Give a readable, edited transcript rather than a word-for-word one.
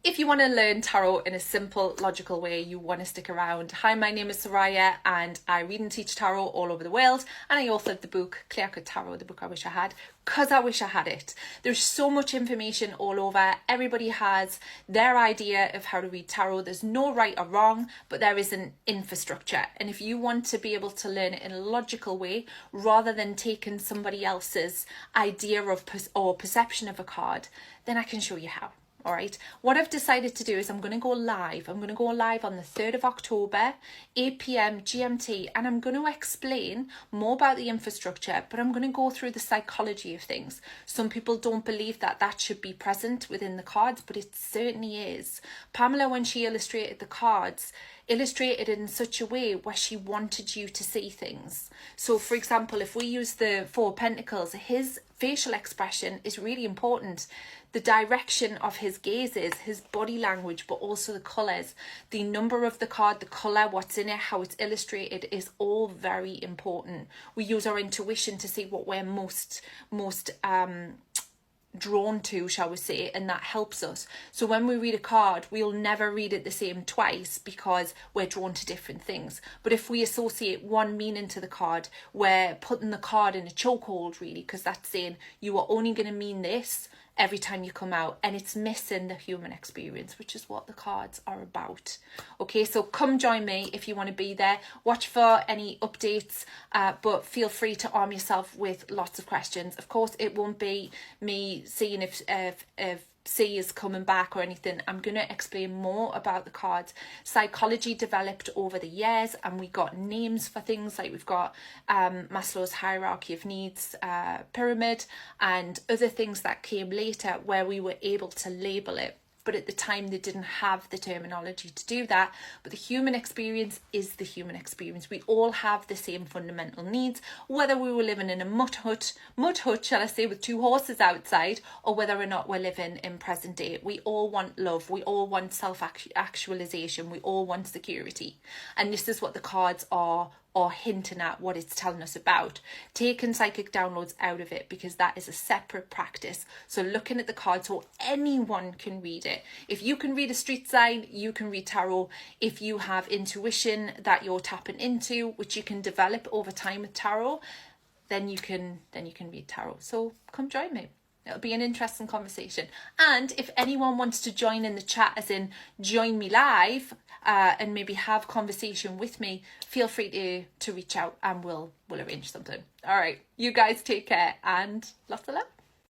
If you want to learn tarot in a simple, logical way, you want to stick around. Hi, my name is Soraya and I read and teach tarot all over the world. And I authored the book, Clear Cut Tarot, the book I wish I had, because I wish I had it. There's so much information all over. Everybody has their idea of how to read tarot. There's no right or wrong, but there is an infrastructure. And if you want to be able to learn it in a logical way, rather than taking somebody else's idea of or perception of a card, then I can show you how. All right, what I've decided to do is I'm going to go live. I'm going to go live on the 3rd of October, 8 p.m. GMT, and I'm going to explain more about the infrastructure, but I'm going to go through the psychology of things. Some people don't believe that that should be present within the cards, but it certainly is. Pamela, when she illustrated the cards, illustrated it in such a way where she wanted you to see things. So, for example, if we use the Four of Pentacles, his facial expression is really important. The direction of his gazes, his body language, but also the colours, the number of the card, the colour, what's in it, how it's illustrated is all very important. We use our intuition to see what we're most drawn to, shall we say, and that helps us. So when we read a card, we'll never read it the same twice because we're drawn to different things. But if we associate one meaning to the card, we're putting the card in a chokehold, really, because that's saying you are only going to mean this every time you come out, and it's missing the human experience, which is what the cards are about. Okay, so come join me if you want to be there. Watch for any updates, but feel free to arm yourself with lots of questions. Of course, it won't be me seeing if C is coming back or anything. I'm going to explain more about the cards. Psychology developed over the years, and we got names for things like we've got Maslow's hierarchy of needs pyramid and other things that came later where we were able to label it. But at the time they didn't have the terminology to do that. But the human experience is the human experience. We all have the same fundamental needs, whether we were living in a mud hut, shall I say, with 2 horses outside, or whether or not we're living in present day. We all want love. We all want self-actualization. We all want security. And this is what the cards are hinting at, what it's telling us about. Taking psychic downloads out of it, because that is a separate practice. So looking at the cards, so anyone can read it. If you can read a street sign, you can read tarot. If you have intuition that you're tapping into, which you can develop over time with tarot, then you can read tarot. So come join me. It'll be an interesting conversation. And if anyone wants to join in the chat, as in join me live, and maybe have conversation with me, feel free to reach out and we'll arrange something. All right, you guys take care and lots of love.